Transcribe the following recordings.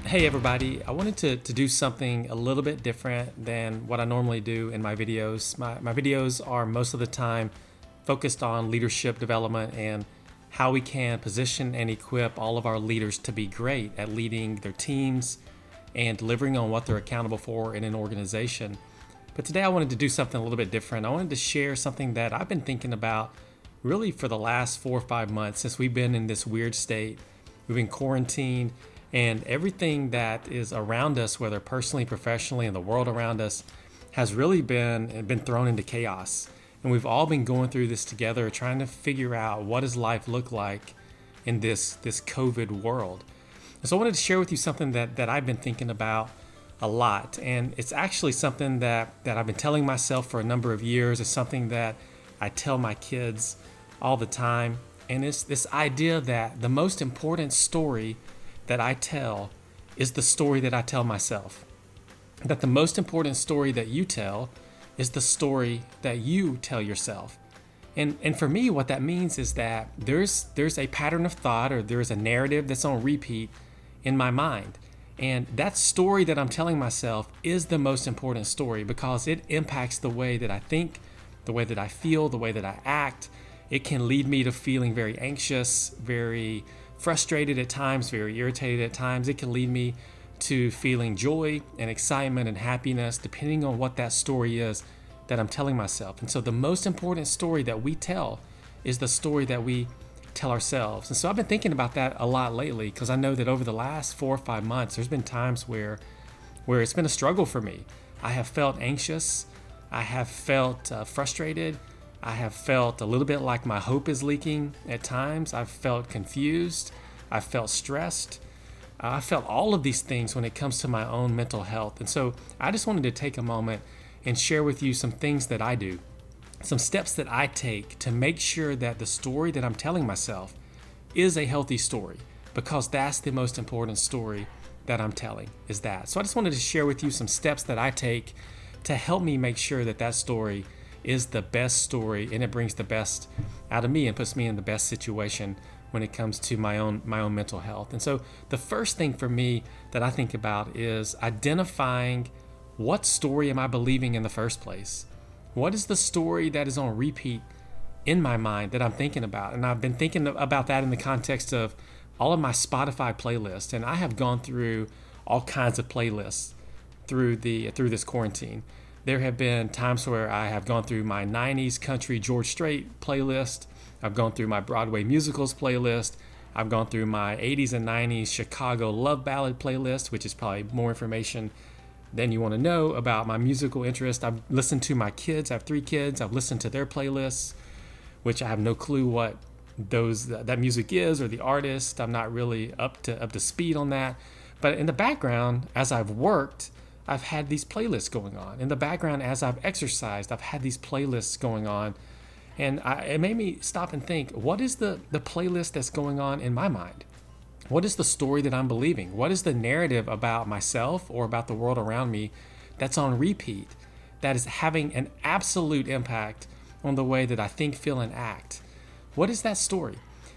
Hey everybody, I wanted to do something a little bit different than what I normally do in my videos. My videos are most of the time focused on leadership development and how we can position and equip all of our leaders to be great at leading their teams and delivering on what they're accountable for in an organization. But today I wanted to do something a little bit different. I wanted to share something that I've been thinking about really for the last 4 or 5 months since we've been in this weird state. We've been quarantined, and everything that is around us, whether personally, professionally, and the world around us, has really been thrown into chaos. And we've all been going through this together, trying to figure out what does life look like in this COVID world. And so I wanted to share with you something that I've been thinking about a lot. And it's actually something that I've been telling myself for a number of years. It's something that I tell my kids all the time. And it's this idea that the most important story that I tell is the story that I tell myself. That the most important story that you tell is the story that you tell yourself. And for me, what that means is that there's a pattern of thought, or there's a narrative that's on repeat in my mind. And that story that I'm telling myself is the most important story because it impacts the way that I think, the way that I feel, the way that I act. It can lead me to feeling very anxious, very frustrated at times, very irritated at times. It can lead me to feeling joy and excitement and happiness, depending on what that story is that I'm telling myself. And so the most important story that we tell is the story that we tell ourselves. And so I've been thinking about that a lot lately because I know that over the last 4 or 5 months, there's been times where it's been a struggle for me. I have felt anxious. I have felt frustrated. I have felt a little bit like my hope is leaking at times. I've felt confused. I've felt stressed. I felt all of these things when it comes to my own mental health. And so I just wanted to take a moment and share with you some things that I do, some steps that I take to make sure that the story that I'm telling myself is a healthy story, because that's the most important story that I'm telling, is that. So I just wanted to share with you some steps that I take to help me make sure that that story is the best story and it brings the best out of me and puts me in the best situation when it comes to my own mental health. And so the first thing for me that I think about is identifying what story am I believing in the first place? What is the story that is on repeat in my mind that I'm thinking about? And I've been thinking about that in the context of all of my Spotify playlists. And I have gone through all kinds of playlists through this quarantine. There have been times where I have gone through my 90s country George Strait playlist. I've gone through my Broadway musicals playlist. I've gone through my 80s and 90s Chicago love ballad playlist, which is probably more information than you want to know about my musical interest. I've listened to my kids. I have 3 kids. I've listened to their playlists, which I have no clue what that music is or the artist. I'm not really up to speed on that. But in the background, as I've worked, I've had these playlists going on. In the background, as I've exercised, I've had these playlists going on. And it made me stop and think, what is the playlist that's going on in my mind? What is the story that I'm believing? What is the narrative about myself or about the world around me that's on repeat, that is having an absolute impact on the way that I think, feel, and act? What is that story?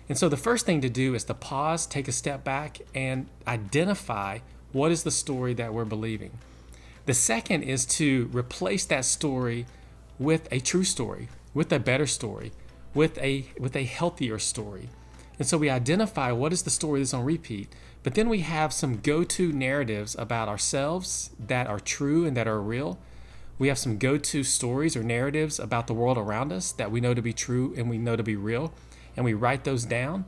And so the first thing to do is to pause, take a step back, and identify what is the story that we're believing. The second is to replace that story with a true story, with a better story, with a healthier story. And so we identify what is the story that's on repeat, but then we have some go-to narratives about ourselves that are true and that are real. We have some go-to stories or narratives about the world around us that we know to be true and we know to be real, and we write those down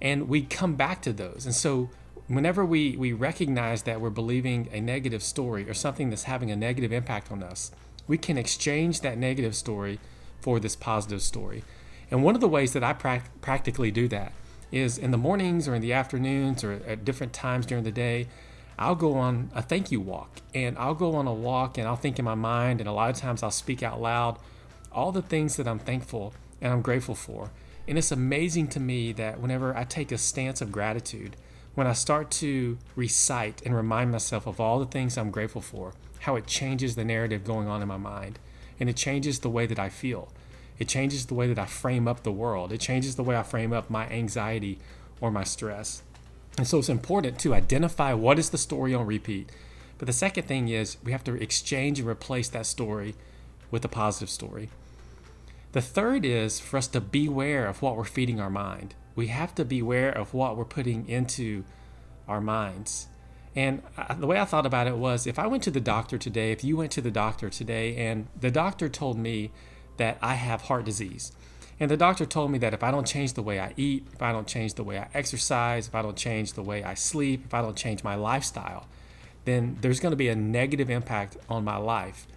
and we come back to those. And so whenever we recognize that we're believing a negative story or something that's having a negative impact on us, we can exchange that negative story for this positive story. And one of the ways that I practically do that is in the mornings or in the afternoons or at different times during the day, I'll go on a thank you walk. And I'll go on a walk and I'll think in my mind, and a lot of times I'll speak out loud all the things that I'm thankful and I'm grateful for. And it's amazing to me that whenever I take a stance of gratitude, when I start to recite and remind myself of all the things I'm grateful for, how it changes the narrative going on in my mind. And it changes the way that I feel. It changes the way that I frame up the world. It changes the way I frame up my anxiety or my stress. And so it's important to identify what is the story on repeat. But the second thing is we have to exchange and replace that story with a positive story. The third is for us to beware of what we're feeding our mind. We have to beware of what we're putting into our minds. And the way I thought about it was, if I went to the doctor today, if you went to the doctor today, and the doctor told me that I have heart disease, and the doctor told me that if I don't change the way I eat, if I don't change the way I exercise, if I don't change the way I sleep, if I don't change my lifestyle, then there's going to be a negative impact on my life.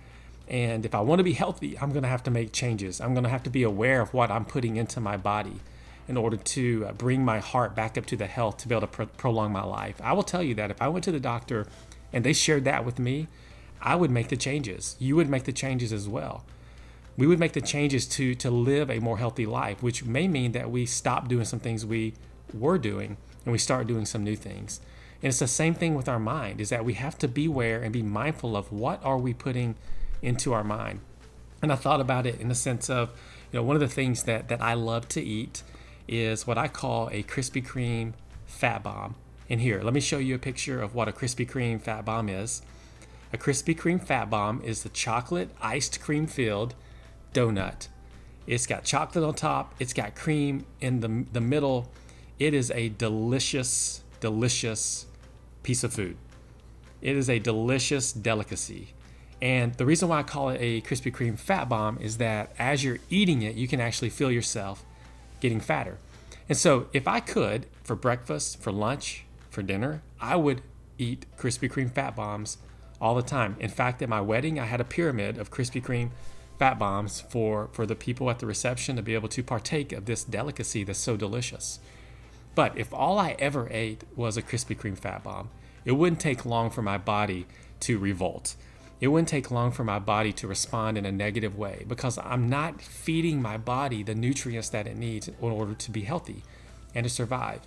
And if I want to be healthy, I'm going to have to make changes. I'm going to have to be aware of what I'm putting into my body in order to bring my heart back up to the health to be able to prolong my life. I will tell you that if I went to the doctor and they shared that with me, I would make the changes. You would make the changes as well. We would make the changes to live a more healthy life, which may mean that we stop doing some things we were doing and we start doing some new things. And it's the same thing with our mind, is that we have to beware and be mindful of what are we putting into our mind. And I thought about it in the sense of, one of the things that I love to eat is what I call a Krispy Kreme fat bomb. And here, let me show you a picture of what a Krispy Kreme fat bomb is. A Krispy Kreme fat bomb is the chocolate iced cream filled donut. It's got chocolate on top. It's got cream in the middle. It is a delicious, delicious piece of food. It is a delicious delicacy. And the reason why I call it a Krispy Kreme fat bomb is that as you're eating it, you can actually feel yourself getting fatter. And so if I could, for breakfast, for lunch, for dinner, I would eat Krispy Kreme fat bombs all the time. In fact, at my wedding, I had a pyramid of Krispy Kreme fat bombs for the people at the reception to be able to partake of this delicacy that's so delicious. But if all I ever ate was a Krispy Kreme fat bomb, it wouldn't take long for my body to revolt. It wouldn't take long for my body to respond in a negative way, because I'm not feeding my body the nutrients that it needs in order to be healthy and to survive.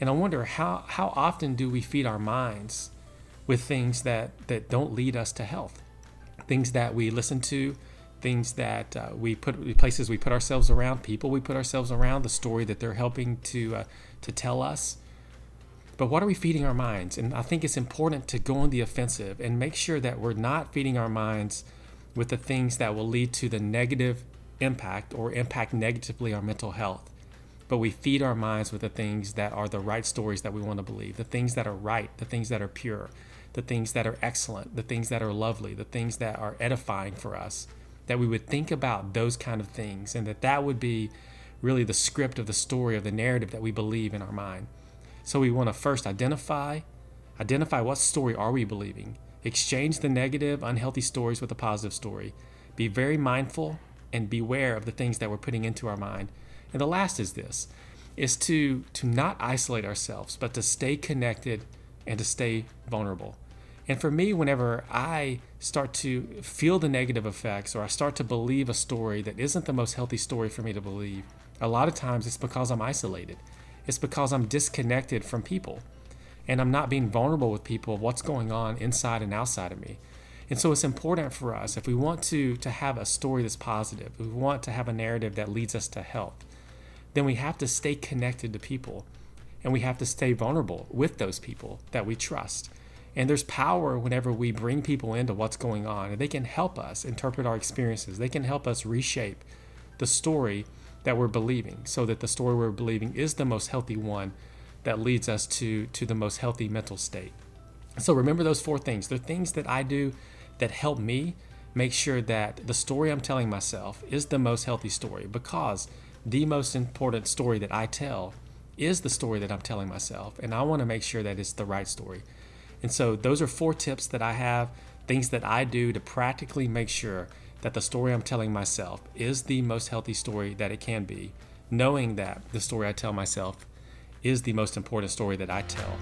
And I wonder how often do we feed our minds with things that don't lead us to health? Things that we listen to, things that places we put ourselves around, people we put ourselves around, the story that they're helping to tell us. But what are we feeding our minds? And I think it's important to go on the offensive and make sure that we're not feeding our minds with the things that will lead to the negative impact or impact negatively our mental health. But we feed our minds with the things that are the right stories that we want to believe, the things that are right, the things that are pure, the things that are excellent, the things that are lovely, the things that are edifying for us, that we would think about those kind of things, and that would be really the script of the story, of the narrative that we believe in our mind. So we want to first identify what story are we believing, exchange the negative, unhealthy stories with a positive story, be very mindful and beware of the things that we're putting into our mind. And the last is this, is to not isolate ourselves, but to stay connected and to stay vulnerable. And for me, whenever I start to feel the negative effects, or I start to believe a story that isn't the most healthy story for me to believe, a lot of times it's because I'm isolated. It's because I'm disconnected from people, and I'm not being vulnerable with people of what's going on inside and outside of me. And so it's important for us, if we want to have a story that's positive, if we want to have a narrative that leads us to health, then we have to stay connected to people, and we have to stay vulnerable with those people that we trust. And there's power whenever we bring people into what's going on, and they can help us interpret our experiences. They can help us reshape the story that we're believing, so that the story we're believing is the most healthy one that leads us to the most healthy mental state. So remember those four things. They're things that I do that help me make sure that the story I'm telling myself is the most healthy story, because the most important story that I tell is the story that I'm telling myself, and I want to make sure that it's the right story. And so those are 4 tips that I have, things that I do to practically make sure that the story I'm telling myself is the most healthy story that it can be, knowing that the story I tell myself is the most important story that I tell.